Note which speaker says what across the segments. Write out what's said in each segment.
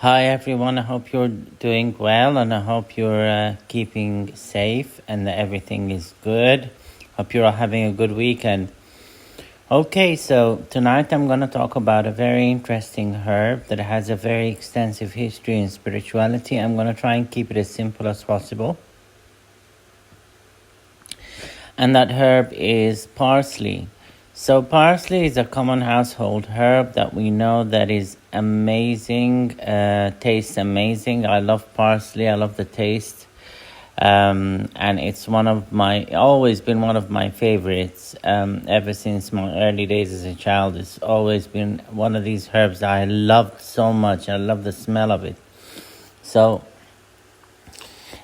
Speaker 1: Hi everyone, I hope you're doing well and I hope you're keeping safe and that everything is good. Hope you're all having a good weekend. Okay, so tonight I'm going to talk about a very interesting herb that has a very extensive history in spirituality. I'm going to try and keep it as simple as possible. And that herb is parsley. So parsley is a common household herb that we know that is amazing, tastes amazing. I love parsley, I love the taste. And it's always been one of my favorites ever since my early days as a child. It's always been one of these herbs that I loved so much. I love the smell of it. So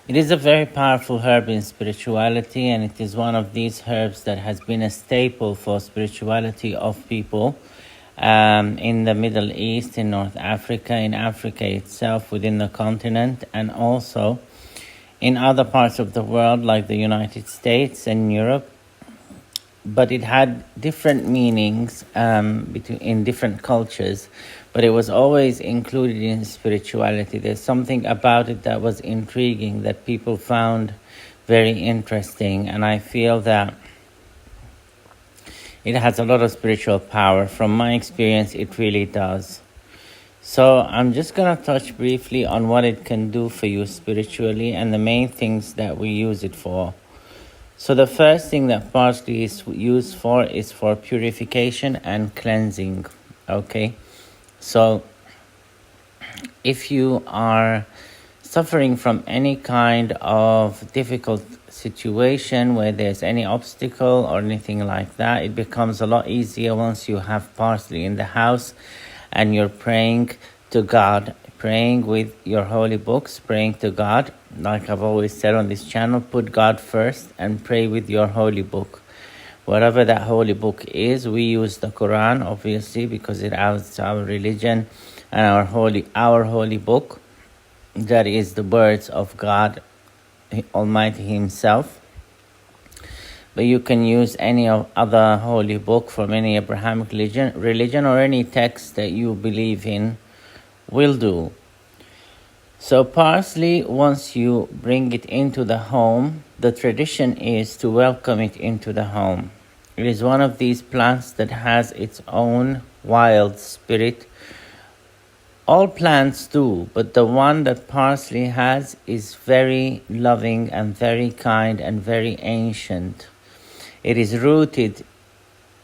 Speaker 1: it is a very powerful herb in spirituality, and it is one of these herbs that has been a staple for spirituality of people in the Middle East, in North Africa, in Africa itself, within the continent, and also in other parts of the world like the United States and Europe. But it had different meanings in different cultures, but it was always included in spirituality. There's something about it that was intriguing, that people found very interesting, and I feel that it has a lot of spiritual power. From my experience, it really does. So I'm just going to touch briefly on what it can do for you spiritually and the main things that we use it for. So the first thing that parsley is used for is for purification and cleansing, okay? So if you are suffering from any kind of difficult situation where there's any obstacle or anything like that, it becomes a lot easier once you have parsley in the house and you're praying to God, praying with your holy books, praying to God. Like I've always said on this channel, put God first and pray with your holy book. Whatever that holy book is, we use the Quran, obviously, because it is our religion and our holy book. That is the words of God Almighty Himself. But you can use any other holy book from any Abrahamic religion or any text that you believe in will do. So parsley, once you bring it into the home, the tradition is to welcome it into the home. It is one of these plants that has its own wild spirit. All plants do, but the one that parsley has is very loving and very kind and very ancient. It is rooted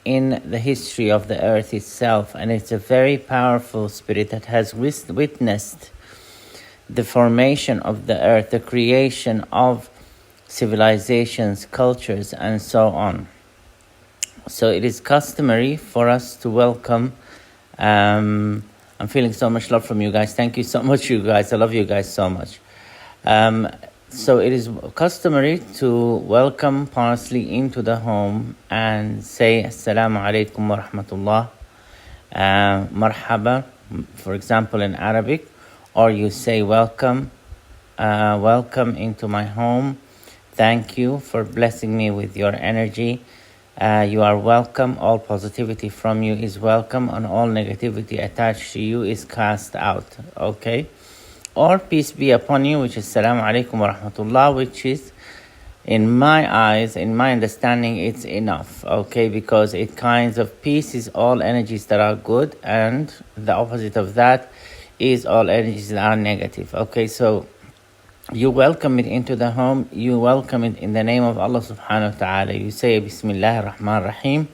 Speaker 1: in the history of the earth itself, and it's a very powerful spirit that has witnessed the formation of the earth, the creation of civilizations, cultures, and so on. So it is customary for us to welcome. I'm feeling so much love from you guys. Thank you so much, you guys. I love you guys so much. So it is customary to welcome parsley into the home and say Assalamu alaikum wa rahmatullah, marhaba, for example, in Arabic, or you say welcome into my home. Thank you for blessing me with your energy. You are welcome. All positivity from you is welcome, and all negativity attached to you is cast out. Okay? Or peace be upon you, which is Assalamu alaikum wa rahmatullah, which is, in my eyes, in my understanding, it's enough, okay? Because it kinds of peace is all energies that are good, and the opposite of that is all energies that are negative, okay? So you welcome it into the home, you welcome it in the name of Allah subhanahu wa ta'ala. You say Bismillah ar-Rahman ar-Rahim,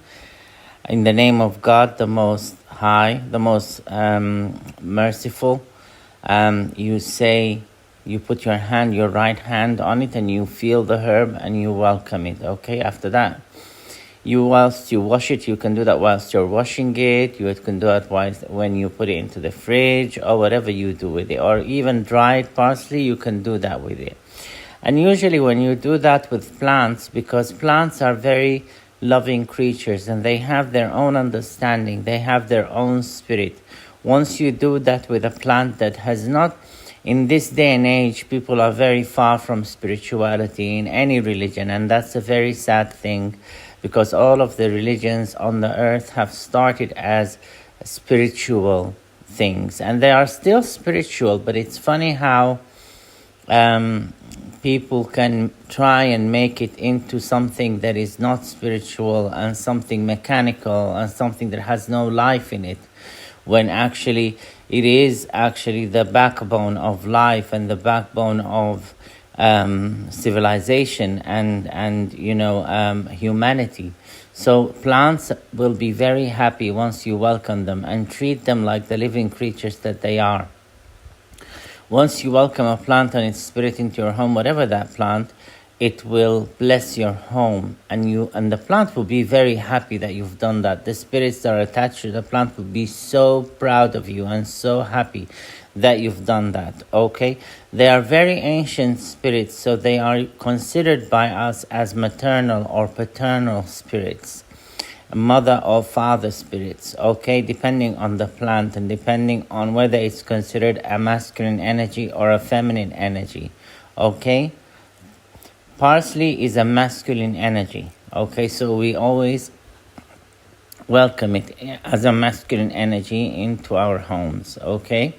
Speaker 1: in the name of God, the Most High, the Most Merciful. You put your right hand on it, and you feel the herb and you welcome it, okay? After that, whilst you wash it, you can do that whilst you're washing it. You can do it when you put it into the fridge, or whatever you do with it. Or even dried parsley, you can do that with it. And usually when you do that with plants, because plants are very loving creatures and they have their own understanding, they have their own spirit. Once you do that with a plant that has not, in this day and age, people are very far from spirituality in any religion, and that's a very sad thing, because all of the religions on the earth have started as spiritual things, and they are still spiritual, but it's funny how people can try and make it into something that is not spiritual and something mechanical and something that has no life in it, when actually it is actually the backbone of life and the backbone of civilization and humanity. So plants will be very happy once you welcome them and treat them like the living creatures that they are. Once you welcome a plant and its spirit into your home, whatever that plant, it will bless your home, and the plant will be very happy that you've done that. The spirits that are attached to the plant will be so proud of you and so happy that you've done that, okay? They are very ancient spirits, so they are considered by us as maternal or paternal spirits, mother or father spirits, okay, depending on the plant and depending on whether it's considered a masculine energy or a feminine energy, okay? Parsley is a masculine energy, okay, so we always welcome it as a masculine energy into our homes, okay?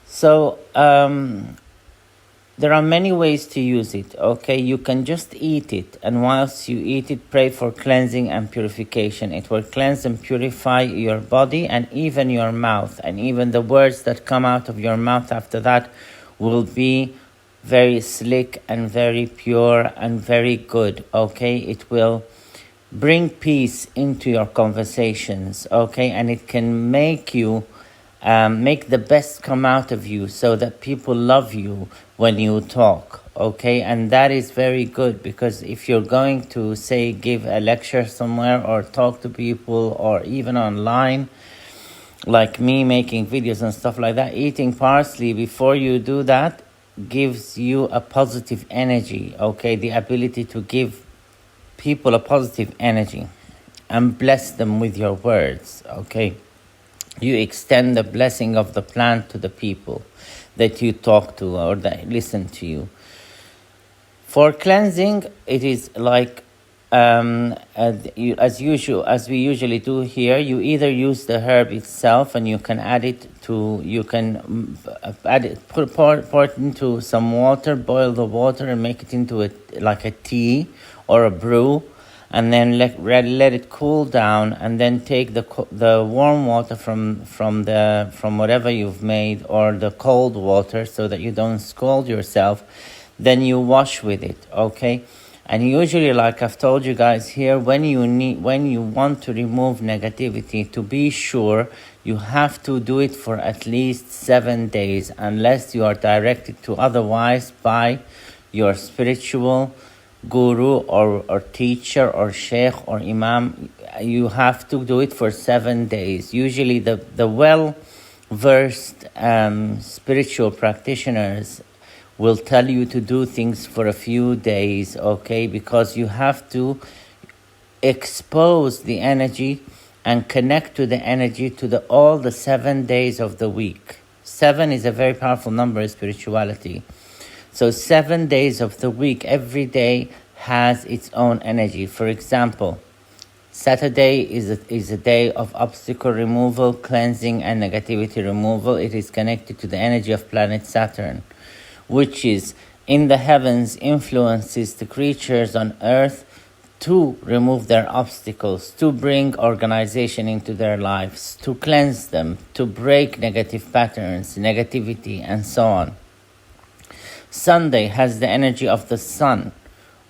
Speaker 1: So there are many ways to use it, okay? You can just eat it, and whilst you eat it, pray for cleansing and purification. It will cleanse and purify your body and even your mouth, and even the words that come out of your mouth after that will be very slick and very pure and very good, okay? It will bring peace into your conversations, okay? And it can make you make the best come out of you so that people love you when you talk, okay? And that is very good, because if you're going to, say, give a lecture somewhere or talk to people or even online, like me making videos and stuff like that, eating parsley before you do that gives you a positive energy, okay? The ability to give people a positive energy and bless them with your words, okay? You extend the blessing of the plant to the people that you talk to or that listen to you. For cleansing, it is like as we usually do here. You either use the herb itself, and you can add it to. You can add it, pour it into some water, boil the water, and make it into a tea or a brew. And then let it cool down, and then take the warm water from whatever you've made, or the cold water, so that you don't scald yourself. Then you wash with it, okay? And usually, like I've told you guys here, when you want to remove negativity, to be sure, you have to do it for at least 7 days, unless you are directed to otherwise by your spiritual guru or teacher or sheikh or imam. You have to do it for 7 days. Usually the well-versed spiritual practitioners will tell you to do things for a few days, okay? Because you have to expose the energy and connect to the energy to all the 7 days of the week. 7 is a very powerful number in spirituality. So 7 days of the week, every day has its own energy. For example, Saturday is a day of obstacle removal, cleansing, and negativity removal. It is connected to the energy of planet Saturn, which is in the heavens, influences the creatures on earth to remove their obstacles, to bring organization into their lives, to cleanse them, to break negative patterns, negativity, and so on. Sunday has the energy of the sun,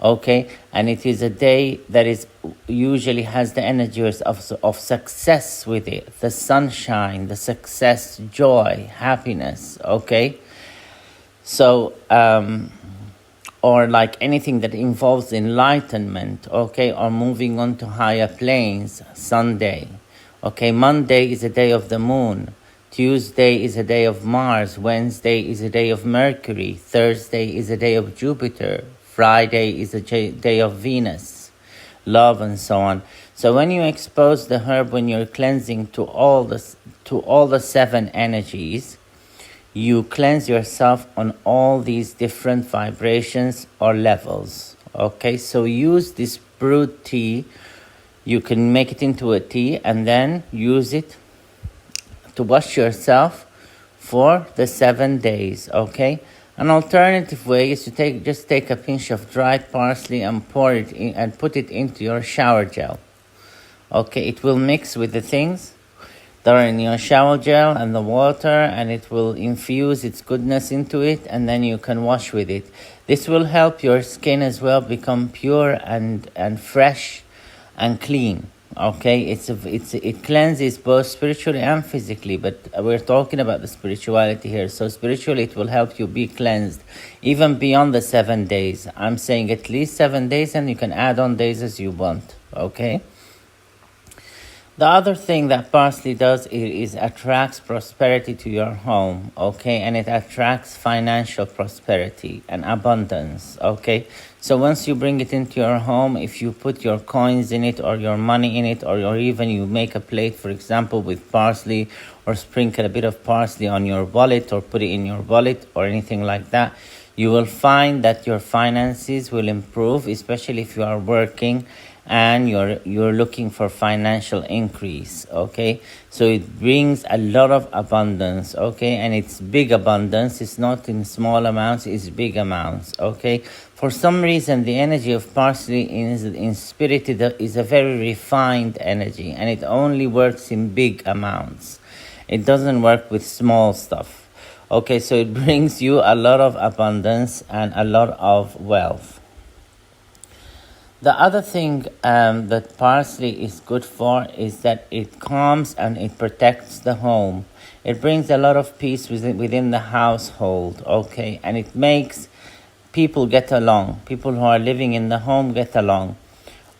Speaker 1: okay? And it is a day that is usually has the energy of success with it. The sunshine, the success, joy, happiness, okay? So, or like anything that involves enlightenment, okay? Or moving on to higher planes, Sunday, okay? Monday is a day of the moon. Tuesday is a day of Mars. Wednesday is a day of Mercury. Thursday is a day of Jupiter. Friday is a day of Venus, love, and so on. So when you expose the herb, when you're cleansing to all the 7 energies, you cleanse yourself on all these different vibrations or levels. Okay, so use this brewed tea. You can make it into a tea and then use it to wash yourself for the 7 days, okay? An alternative way is to just take a pinch of dried parsley and pour it in and put it into your shower gel. Okay, it will mix with the things that are in your shower gel and the water, and it will infuse its goodness into it, and then you can wash with it. This will help your skin as well become pure and fresh and clean. Okay, it cleanses both spiritually and physically, but we're talking about the spirituality here. So spiritually, it will help you be cleansed even beyond the 7 days. I'm saying at least 7 days, and you can add on days as you want. Okay. The other thing that parsley does is attracts prosperity to your home, okay? And it attracts financial prosperity and abundance, okay? So once you bring it into your home, if you put your coins in it or your money in it, or even you make a plate, for example, with parsley, or sprinkle a bit of parsley on your wallet or put it in your wallet or anything like that, you will find that your finances will improve, especially if you are working and you're looking for financial increase, okay? So it brings a lot of abundance, okay? And it's big abundance. It's not in small amounts, it's big amounts, okay? For some reason, the energy of parsley in spirit is a very refined energy, and it only works in big amounts. It doesn't work with small stuff, okay? So it brings you a lot of abundance and a lot of wealth. The other thing that parsley is good for is that it calms and it protects the home. It brings a lot of peace within the household, okay? And it makes people get along. People who are living in the home get along.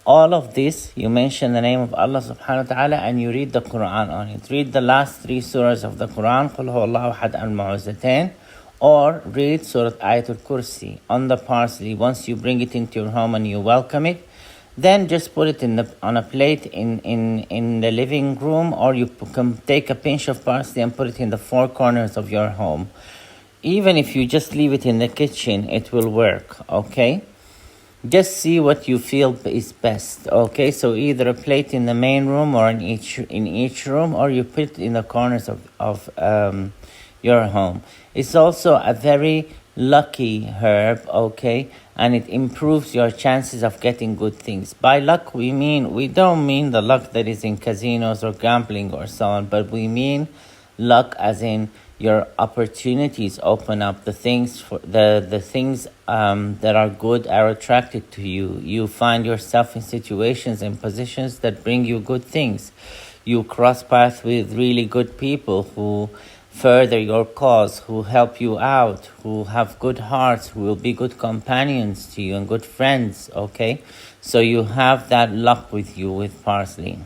Speaker 1: All of this, you mention the name of Allah subhanahu wa ta'ala and you read the Quran on it. Read the last 3 surahs of the Quran, قُلْ هُوَ اللَّهُ أَحَدٌ الْمُعُوذَتَيْنِ, or read Surah Ayatul Kursi on the parsley. Once you bring it into your home and you welcome it, then just put it on a plate in the living room, or you can take a pinch of parsley and put it in the 4 corners of your home. Even if you just leave it in the kitchen, it will work, okay? Just see what you feel is best, okay? So either a plate in the main room or in each room, or you put it in the corners of your home. It's also a very lucky herb, okay? And it improves your chances of getting good things. By luck, we don't mean the luck that is in casinos or gambling or so on, but we mean luck as in your opportunities open up. The things that are good are attracted to you. You find yourself in situations and positions that bring you good things. You cross paths with really good people who further your cause, who help you out, who have good hearts, who will be good companions to you and good friends, okay? So you have that luck with you with parsley.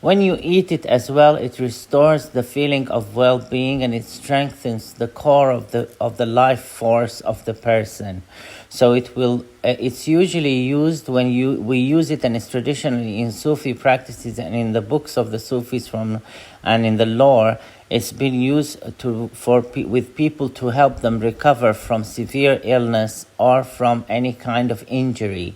Speaker 1: When you eat it as well, it restores the feeling of well-being and it strengthens the core of the life force of the person. So it's usually used when we use it, and it's traditionally in Sufi practices and in the books of the Sufis and in the lore. It's been used with people to help them recover from severe illness or from any kind of injury.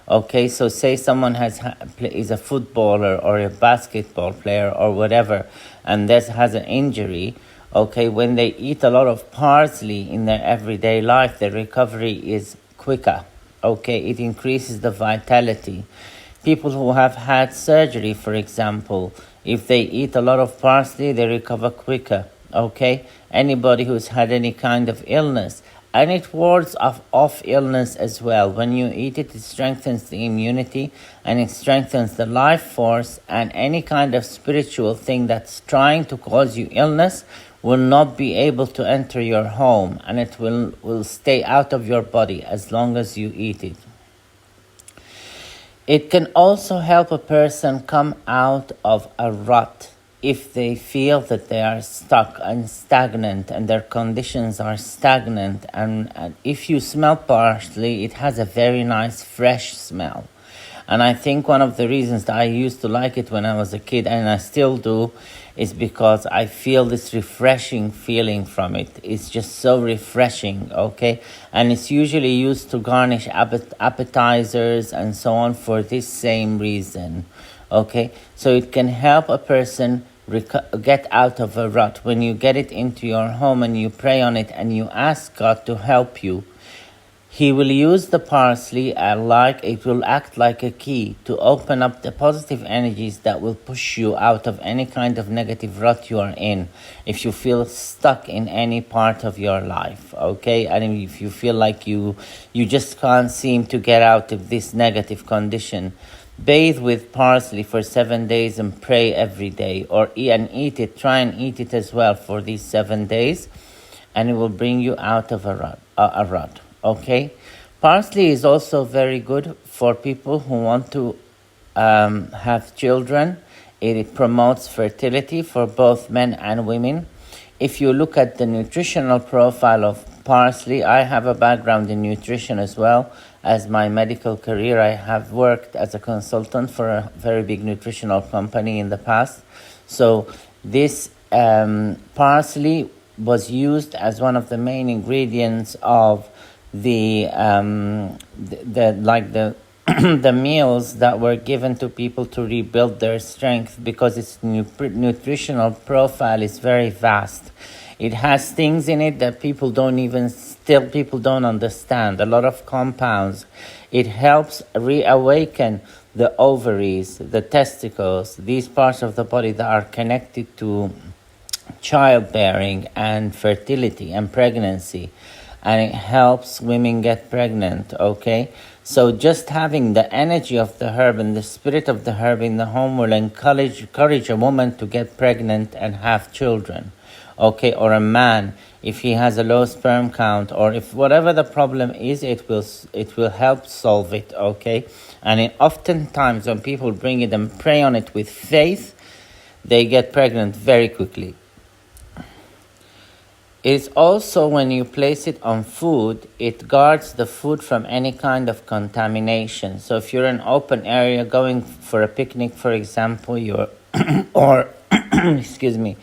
Speaker 1: Okay, so say someone is a footballer or a basketball player or whatever, and has an injury. Okay, when they eat a lot of parsley in their everyday life, their recovery is quicker. Okay, it increases the vitality. People who have had surgery, for example, if they eat a lot of parsley, they recover quicker. Okay, anybody who's had any kind of illness. And it wards off illness as well. When you eat it, it strengthens the immunity and it strengthens the life force, and any kind of spiritual thing that's trying to cause you illness will not be able to enter your home, and it will stay out of your body as long as you eat it. It can also help a person come out of a rut if they feel that they are stuck and stagnant and their conditions are stagnant. And if you smell parsley, it has a very nice fresh smell. And I think one of the reasons that I used to like it when I was a kid, and I still do, is because I feel this refreshing feeling from it. It's just so refreshing, okay? And it's usually used to garnish appetizers and so on for this same reason, okay? So it can help a person get out of a rut, when you get it into your home and you pray on it and you ask God to help you, He will use the parsley it will act like a key to open up the positive energies that will push you out of any kind of negative rut you are in. If you feel stuck in any part of your life, okay? And if you feel like you just can't seem to get out of this negative condition, bathe with parsley for 7 days and pray every day, or eat it. Try and eat it as well for these 7 days, and it will bring you out of a rut. Okay, parsley is also very good for people who want to have children. It promotes fertility for both men and women. If you look at the nutritional profile of parsley, I have a background in nutrition as well as my medical career. I have worked as a consultant for a very big nutritional company in the past. So this parsley was used as one of the main ingredients of the the meals that were given to people to rebuild their strength, because its nutritional profile is very vast. It has things in it that people don't understand. A lot of compounds. It helps reawaken the ovaries, the testicles, these parts of the body that are connected to childbearing and fertility and pregnancy. And it helps women get pregnant, okay? So just having the energy of the herb and the spirit of the herb in the home will encourage a woman to get pregnant and have children, okay? Or a man, if he has a low sperm count, or if whatever the problem is, it will help solve it, okay? And oftentimes when people bring it and pray on it with faith, they get pregnant very quickly. It's also, when you place it on food, it guards the food from any kind of contamination. So if you're in an open area going for a picnic, for example, excuse me,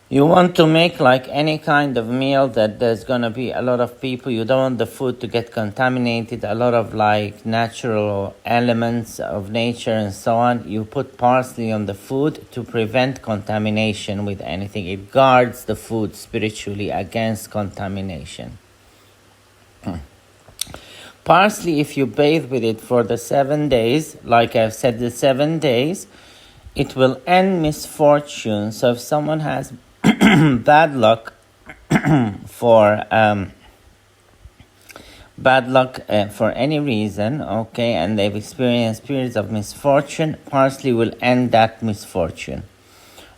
Speaker 1: you want to make like any kind of meal that there's going to be a lot of people. You don't want the food to get contaminated, a lot of like natural elements of nature and so on. You put parsley on the food to prevent contamination with anything. It guards the food spiritually against contamination. Parsley, if you bathe with it for the 7 days, like I've said, the 7 days, it will end misfortune. So if someone has bad luck for any reason, okay, and they've experienced periods of misfortune, parsley will end that misfortune,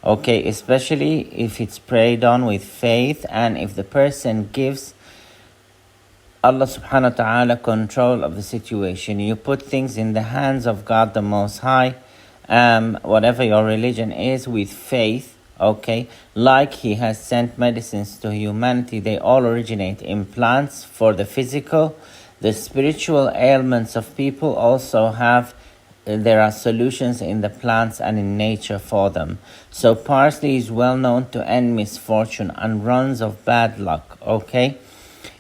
Speaker 1: okay, especially if it's prayed on with faith, and if the person gives Allah subhanahu wa ta'ala control of the situation. You put things in the hands of God the Most High, whatever your religion is, with faith, okay, like He has sent medicines to humanity. They all originate in plants for the physical. The spiritual ailments of people also there are solutions in the plants and in nature for them. So parsley is well known to end misfortune and runs of bad luck, okay?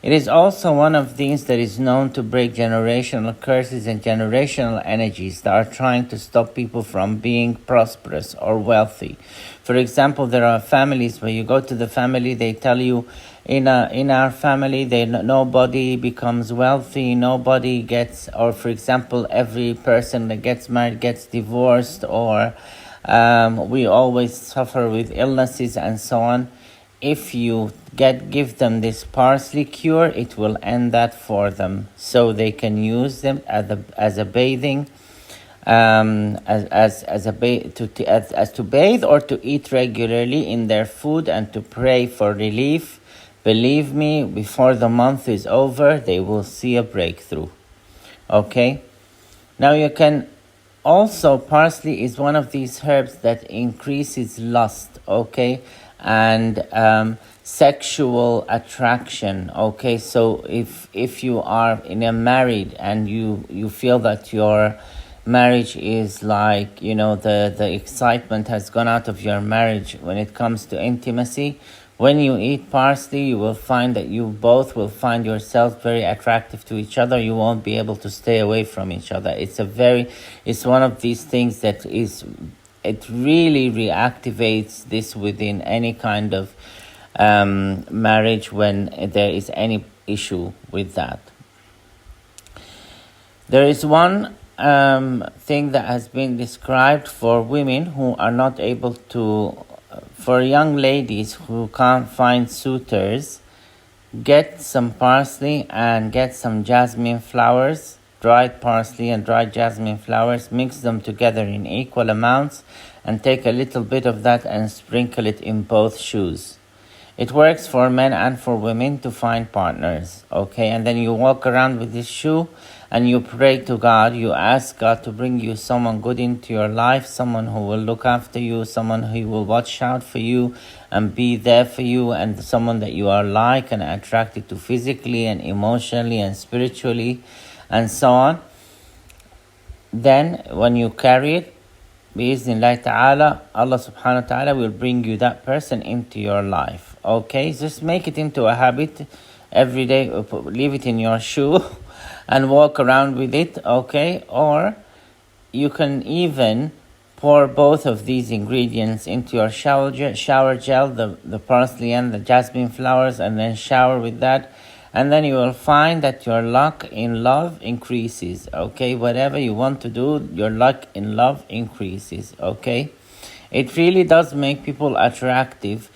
Speaker 1: It is also one of these that is known to break generational curses and generational energies that are trying to stop people from being prosperous or wealthy. For example, there are families where you go to the family, they tell you, in our family, nobody becomes wealthy, nobody gets, or for example, every person that gets married gets divorced, or we always suffer with illnesses and so on. If you give them this parsley cure, it will end that for them, so they can use them as a bathing, to bathe or to eat regularly in their food and to pray for relief. Believe me, before the month is over, they will see a breakthrough. Okay? Now you can also, parsley is one of these herbs that increases lust, okay? And sexual attraction, okay? So if you are married and you feel that your marriage is like, the excitement has gone out of your marriage when it comes to intimacy, when you eat parsley, you will find that you both will find yourself very attractive to each other. You won't be able to stay away from each other. It's one of these things that is it really reactivates this within any kind of marriage when there is any issue with that. There is one thing that has been described for women who are not able to, for young ladies who can't find suitors. Get some parsley and get some jasmine flowers, dried parsley and dried jasmine flowers, mix them together in equal amounts and take a little bit of that and sprinkle it in both shoes. It works for men and for women to find partners, okay? And then you walk around with this shoe and you pray to God, you ask God to bring you someone good into your life, someone who will look after you, someone who will watch out for you and be there for you, and someone that you are like and attracted to physically and emotionally and spiritually and so on. Then when you carry it, Bi-Iznillah ta'ala, Allah subhanahu wa ta'ala will bring you that person into your life. Okay, just make it into a habit every day. Leave it in your shoe and walk around with it, okay? Or you can even pour both of these ingredients into your shower gel, the parsley and the jasmine flowers, and then shower with that. And then you will find that your luck in love increases, okay? Whatever you want to do, your luck in love increases, okay? It really does make people attractive,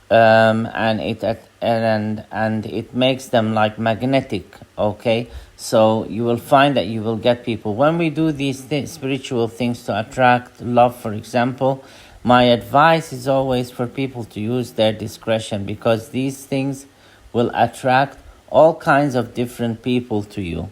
Speaker 1: and it makes them like magnetic, okay? So you will find that you will get people. When we do these spiritual things to attract love, for example, my advice is always for people to use their discretion, because these things will attract all kinds of different people to you,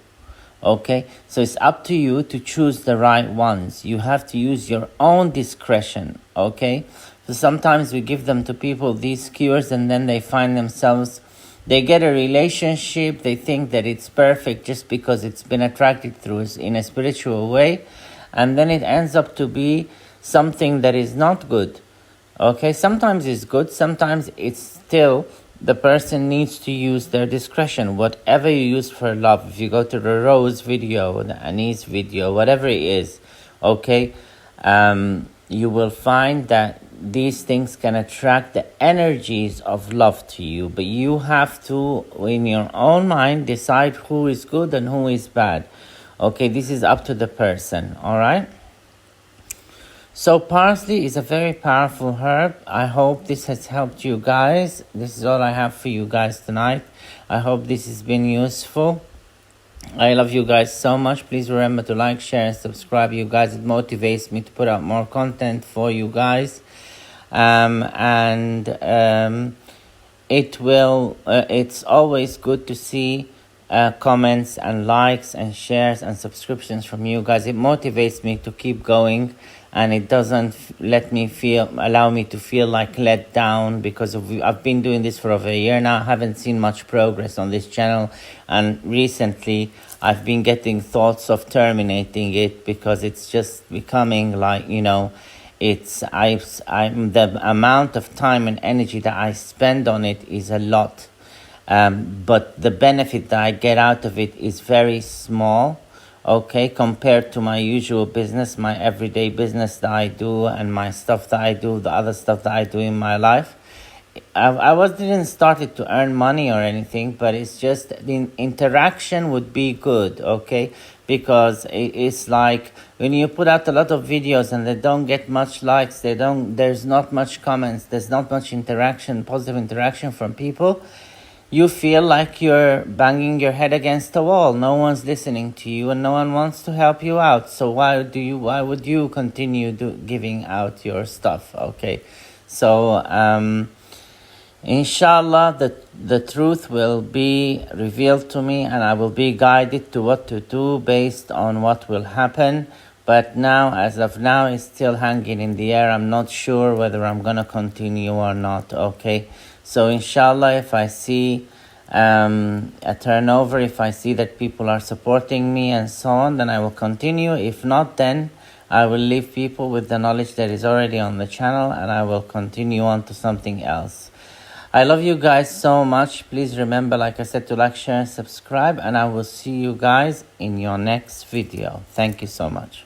Speaker 1: okay? So it's up to you to choose the right ones. You have to use your own discretion, okay? So sometimes we give them to people, these cures, and then they find themselves, they get a relationship, they think that it's perfect just because it's been attracted through in a spiritual way, and then it ends up to be something that is not good, okay? Sometimes it's good, sometimes it's still, the person needs to use their discretion. Whatever you use for love, if you go to the Rose video, the Anise video, whatever it is, okay, you will find that these things can attract the energies of love to you. But you have to, in your own mind, decide who is good and who is bad. Okay, this is up to the person, all right? So parsley is a very powerful herb. I hope this has helped you guys. This is all I have for you guys tonight. I hope this has been useful. I love you guys so much. Please remember to like, share, and subscribe. You guys, it motivates me to put out more content for you guys. It's always good to see comments and likes and shares and subscriptions from you guys. It motivates me to keep going, and it doesn't allow me to feel like let down, because I've been doing this for over a year now. I haven't seen much progress on this channel, and recently I've been getting thoughts of terminating it, because it's just becoming like, the amount of time and energy that I spend on it is a lot, but the benefit that I get out of it is very small, okay, compared to my usual business, my everyday business that I do, and my stuff that I do, the other stuff that I do in my life. Didn't start it to earn money or anything, but it's just the interaction would be good, okay? Because it's like when you put out a lot of videos and they don't get much likes, there's not much comments, there's not much interaction, positive interaction from people, you feel like you're banging your head against the wall. No one's listening to you and no one wants to help you out. So why would you continue giving out your stuff, okay? So inshallah, the truth will be revealed to me, and I will be guided to what to do based on what will happen. But now, as of now, it's still hanging in the air. I'm not sure whether I'm going to continue or not, okay? So inshallah, if I see a turnover, if I see that people are supporting me and so on, then I will continue. If not, then I will leave people with the knowledge that is already on the channel, and I will continue on to something else. I love you guys so much. Please remember, like I said, to like, share, and subscribe, and I will see you guys in your next video. Thank you so much.